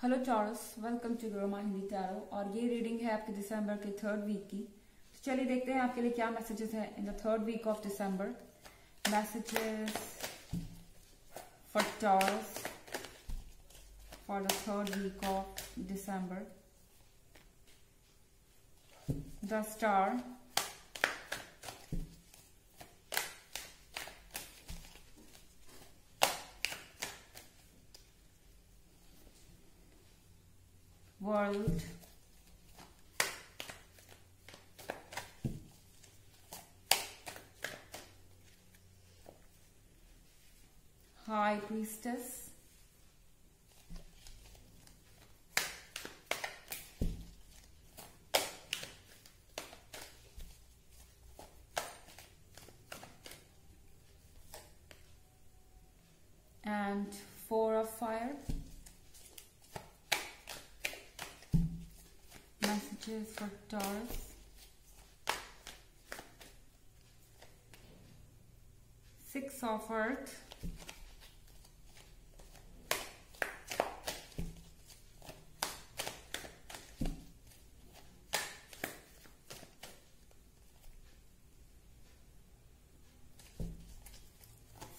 Hello Taurus, welcome to grow my Hindi tarot. और ये reading है आपके दिसंबर के थर्ड वीक की। तो चलिए देखते हैं आपके लिए क्या मैसेजेस हैं in the third week of December. Messages for Taurus for the third week of December. The star, world, high priestess, and four of fire. Messages for Taurus. Six of earth.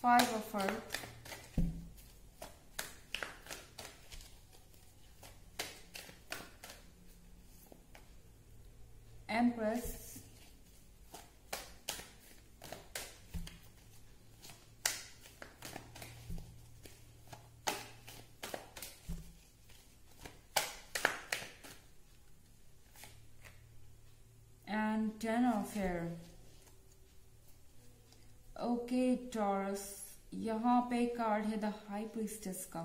Five of earth. Empress. And Ten of Air. Okay taurus, यहाँ पे card है the high priestess का।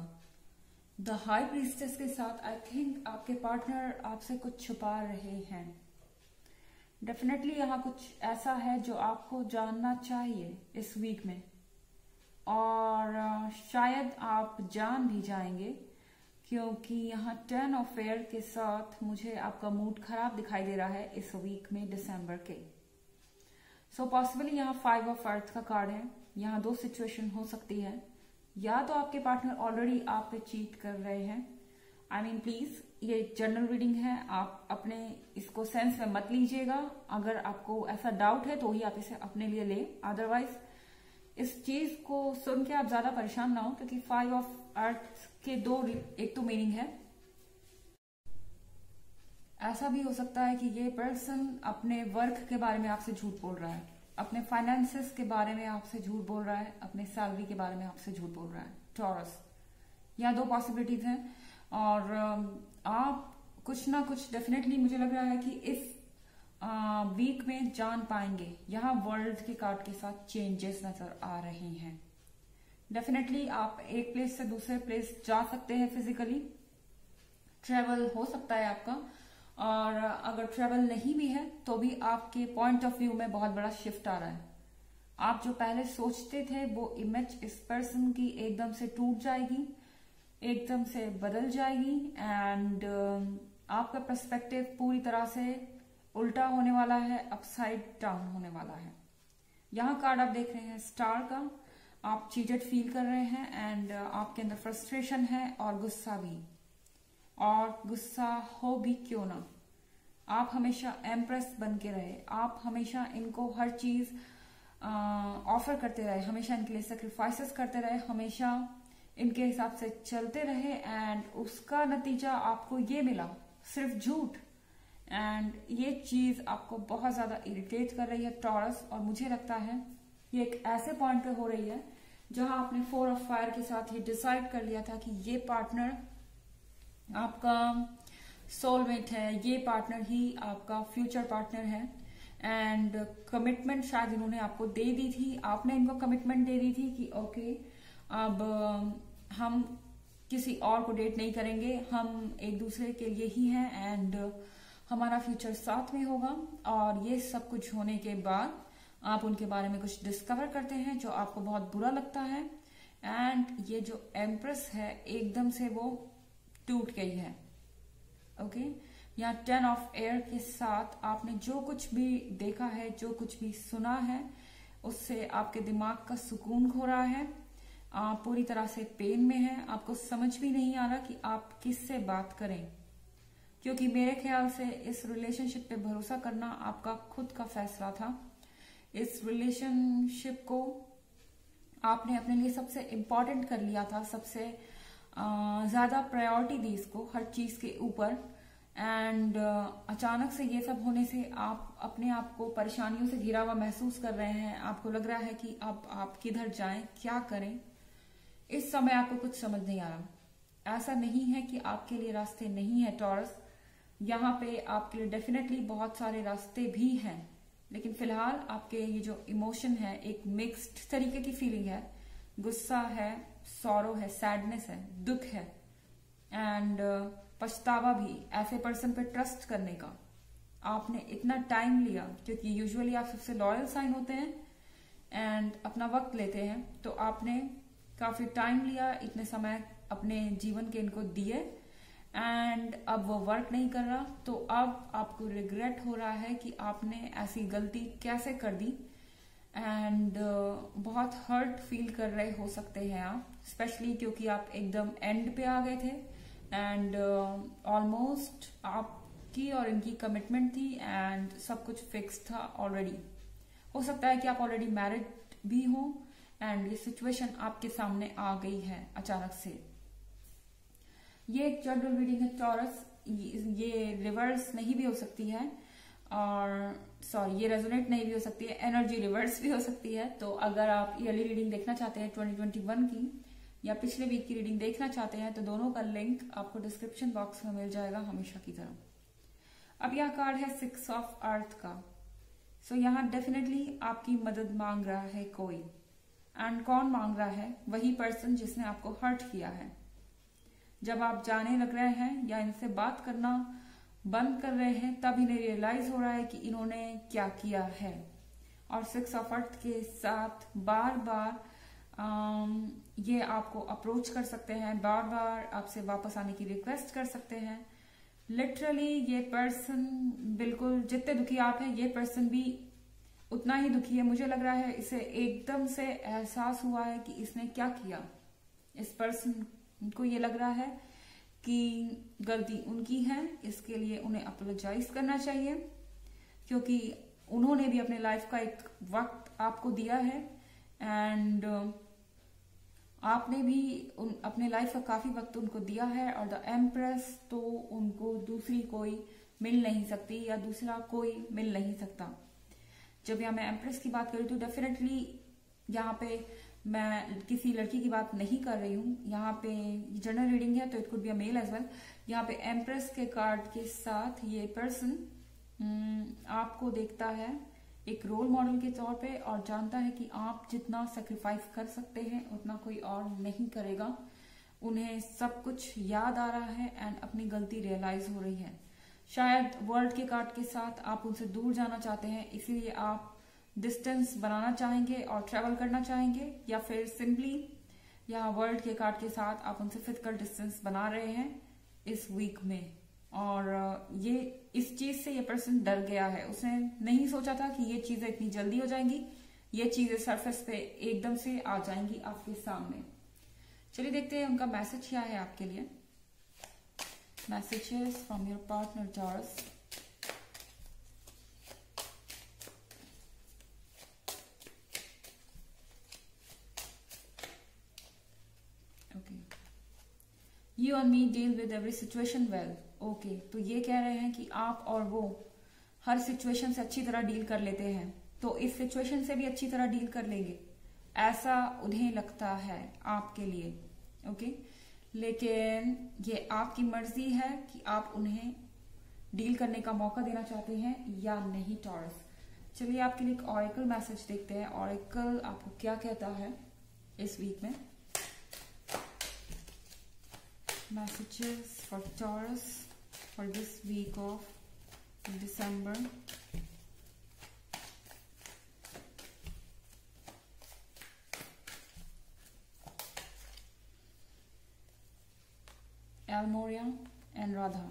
The high priestess के साथ I think आपके partner आपसे कुछ छुपा रहे हैं। डेफिनेटली यहाँ कुछ ऐसा है जो आपको जानना चाहिए इस वीक में, और शायद आप जान भी जाएंगे, क्योंकि यहाँ 10 ऑफ एयर के साथ मुझे आपका मूड खराब दिखाई दे रहा है इस वीक में दिसंबर के। सो पॉसिबली यहाँ 5 ऑफ अर्थ का कार्ड है। यहाँ दो सिचुएशन हो सकती है, या तो आपके पार्टनर ऑलरेडी आप पे चीट कर रहे हैं। आई मीन प्लीज, ये जनरल रीडिंग है, आप अपने इसको सेंस में मत लीजिएगा। अगर आपको ऐसा डाउट है तो ही आप इसे अपने लिए ले, अदरवाइज इस चीज को सुन के आप ज्यादा परेशान ना हो, क्योंकि 5 ऑफ अर्थ के दो एक तो मीनिंग है। ऐसा भी हो सकता है कि ये पर्सन अपने वर्क के बारे में आपसे झूठ बोल रहा है, अपने फाइनेंसेस के बारे में आपसे झूठ बोल रहा है, अपने सैलरी के बारे में आपसे झूठ बोल रहा है। टॉरस, यहाँ दो पॉसिबिलिटीज हैं, और आप कुछ ना कुछ डेफिनेटली मुझे लग रहा है कि इस वीक में जान पाएंगे। यहाँ वर्ल्ड के कार्ड के साथ चेंजेस नजर आ रहे हैं। डेफिनेटली आप एक प्लेस से दूसरे प्लेस जा सकते हैं, फिजिकली ट्रेवल हो सकता है आपका, और अगर ट्रेवल नहीं भी है तो भी आपके पॉइंट ऑफ व्यू में बहुत बड़ा शिफ्ट आ रहा है। आप जो पहले सोचते थे वो इमेज इस पर्सन की एकदम से टूट जाएगी, एकदम से बदल जाएगी, एंड आपका पर्सपेक्टिव पूरी तरह से उल्टा होने वाला है, अपसाइड डाउन होने वाला है। यहाँ कार्ड आप देख रहे हैं स्टार का। आप चीटेड फील कर रहे हैं, एंड आपके अंदर फ्रस्ट्रेशन है और गुस्सा भी, और गुस्सा हो भी क्यों ना। आप हमेशा एम्प्रेस बन के रहे, आप हमेशा इनको हर चीज ऑफर करते रहे, हमेशा इनके लिए सेक्रीफाइसेस करते रहे, हमेशा इनके हिसाब से चलते रहे, एंड उसका नतीजा आपको ये मिला, सिर्फ झूठ। एंड ये चीज आपको बहुत ज्यादा इरिटेट कर रही है टॉरस, और मुझे लगता है ये एक ऐसे पॉइंट पे हो रही है जहां आपने 4 ऑफ फायर के साथ ये डिसाइड कर लिया था कि ये पार्टनर आपका सोलमेट है, ये पार्टनर ही आपका फ्यूचर पार्टनर है, एंड कमिटमेंट शायद इन्होंने आपको दे दी थी, आपने इनको कमिटमेंट दे दी थी कि ओके अब हम किसी और को डेट नहीं करेंगे, हम एक दूसरे के लिए ही हैं, एंड हमारा फ्यूचर साथ में होगा। और ये सब कुछ होने के बाद आप उनके बारे में कुछ डिस्कवर करते हैं जो आपको बहुत बुरा लगता है, एंड ये जो एम्प्रेस है एकदम से वो टूट गई है। ओके, यहाँ 10 ऑफ एयर के साथ आपने जो कुछ भी देखा है, जो कुछ भी सुना है, उससे आपके दिमाग का सुकून खो रहा है, आप पूरी तरह से पेन में हैं, आपको समझ भी नहीं आ रहा कि आप किससे बात करें, क्योंकि मेरे ख्याल से इस रिलेशनशिप पे भरोसा करना आपका खुद का फैसला था। इस रिलेशनशिप को आपने अपने लिए सबसे इम्पोर्टेंट कर लिया था, सबसे ज्यादा प्रायोरिटी दी इसको हर चीज के ऊपर। एंड अचानक से ये सब होने से आप अपने आप को परेशानियों से घिरा हुआ महसूस कर रहे हैं। आपको लग रहा है कि अब आप किधर जाएं, क्या करें। इस समय आपको कुछ समझ नहीं आ रहा। ऐसा नहीं है कि आपके लिए रास्ते नहीं है टॉरस, यहाँ पे आपके लिए डेफिनेटली बहुत सारे रास्ते भी हैं, लेकिन फिलहाल आपके ये जो इमोशन है, एक मिक्स्ड तरीके की फीलिंग है, गुस्सा है, सॉरो है, सैडनेस है, दुख है एंड पछतावा भी ऐसे पर्सन पे ट्रस्ट करने का। आपने इतना टाइम लिया, क्योंकि यूजुअली आप सबसे लॉयल साइन होते हैं एंड अपना वक्त लेते हैं, तो आपने काफी टाइम लिया, इतने समय अपने जीवन के इनको दिए एंड अब वो वर्क नहीं कर रहा। तो अब आपको रिग्रेट हो रहा है कि आपने ऐसी गलती कैसे कर दी एंड बहुत हर्ट फील कर रहे हो सकते हैं आप, स्पेशली क्योंकि आप एकदम एंड पे आ गए थे एंड ऑलमोस्ट आपकी और इनकी कमिटमेंट थी एंड सब कुछ फिक्स था ऑलरेडी। हो सकता है कि आप ऑलरेडी मैरिड भी हो एंड ये सिचुएशन आपके सामने आ गई है अचानक से। ये एक जनरल रीडिंग है टॉरस, ये रिवर्स नहीं भी हो सकती है और ये रेजोनेट नहीं भी हो सकती है, एनर्जी रिवर्स भी हो सकती है। तो अगर आप ईयरली रीडिंग देखना चाहते हैं 2021 की या पिछले वीक की रीडिंग देखना चाहते हैं तो दोनों का लिंक आपको डिस्क्रिप्शन बॉक्स में मिल जाएगा हमेशा की तरह। अब यह कार्ड है 6 ऑफ अर्थ का। यहाँ डेफिनेटली आपकी मदद मांग रहा है कोई, एंड कौन मांग रहा है? वही पर्सन जिसने आपको हर्ट किया है। जब आप जाने लग रहे हैं या इनसे बात करना बंद कर रहे हैं, तब इन्हें रियलाइज हो रहा है कि इन्होंने क्या किया है। और 6 ऑफ अर्थ के साथ बार बार ये आपको अप्रोच कर सकते हैं, बार बार आपसे वापस आने की रिक्वेस्ट कर सकते हैं। लिटरली ये पर्सन बिल्कुल जितने दुखी आप हैं, ये पर्सन भी उतना ही दुखी है। मुझे लग रहा है इसे एकदम से एहसास हुआ है कि इसने क्या किया। इस पर्सन को ये लग रहा है कि गलती उनकी है, इसके लिए उन्हें अपोलोजाइज करना चाहिए, क्योंकि उन्होंने भी अपने लाइफ का एक वक्त आपको दिया है एंड आपने भी अपने लाइफ का काफी वक्त उनको दिया है। और द एम्प्रेस, तो उनको दूसरी कोई मिल नहीं सकती या दूसरा कोई मिल नहीं सकता। जब यहाँ मैं एम्प्रेस की बात करूँ तो डेफिनेटली यहाँ पे मैं किसी लड़की की बात नहीं कर रही हूँ। यहाँ पे जनरल रीडिंग है तो it could be a male as well. यहाँ पे एम्प्रेस के कार्ड के साथ ये पर्सन आपको देखता है एक रोल मॉडल के तौर पे और जानता है कि आप जितना सेक्रीफाइस कर सकते हैं उतना कोई और नहीं करेगा। उन्हें सब कुछ याद आ रहा है एंड अपनी गलती रियलाइज हो रही है। शायद वर्ल्ड के कार्ड के साथ आप उनसे दूर जाना चाहते हैं, इसीलिए आप डिस्टेंस बनाना चाहेंगे और ट्रेवल करना चाहेंगे, या फिर सिंपली यहाँ वर्ल्ड के कार्ड के साथ आप उनसे फिजिकल डिस्टेंस बना रहे हैं इस वीक में। और ये इस चीज से ये पर्सन डर गया है। उसने नहीं सोचा था कि ये चीजें इतनी जल्दी हो जाएंगी, ये चीजें सरफेस पे एकदम से आ जाएंगी आपके सामने। चलिए देखते हैं उनका मैसेज क्या है आपके लिए। Messages from your partner taurus. You and me deal with every situation well. Okay, तो ये कह रहे हैं कि आप और वो हर सिचुएशन से अच्छी तरह डील कर लेते हैं, तो इस सिचुएशन से भी अच्छी तरह डील कर लेंगे, ऐसा उन्हें लगता है आपके लिए। ओके, लेकिन ये आपकी मर्जी है कि आप उन्हें डील करने का मौका देना चाहते हैं या नहीं टॉरस। चलिए आपके लिए एक ऑरेकल मैसेज देखते हैं। ऑरेकल आपको क्या कहता है इस वीक में। Messages for Taurus for this week of December. Almoria and Radha.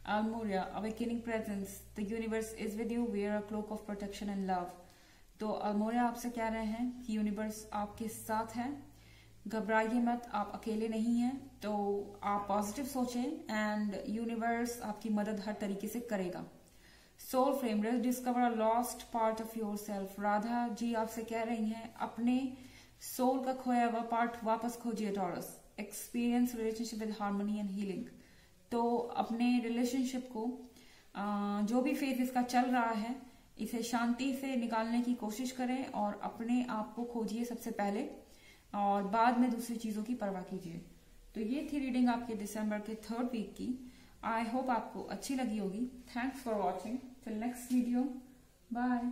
Almoria, awakening presence. The universe is with you. Wear a cloak of protection and love. तो Almoria आपसे कह रहे हैं कि यूनिवर्स आपके साथ है। घबराइए मत, आप अकेले नहीं हैं। तो आप पॉजिटिव सोचें एंड यूनिवर्स आपकी मदद हर तरीके से करेगा। Soul frame, discover a lost part of your self. Radha ji आपसे कह रही हैं अपने सोल का खोया हुआ पार्ट वापस खोजिए Taurus. Experience relationship with harmony and healing. तो अपने रिलेशनशिप को जो भी फेज इसका चल रहा है, इसे शांति से निकालने की कोशिश करें और अपने आप को खोजिए सबसे पहले, और बाद में दूसरी चीजों की परवाह कीजिए। तो ये थी रीडिंग आपके दिसंबर के 3rd वीक की। आई होप आपको अच्छी लगी होगी। Thanks for watching. Till next video, bye.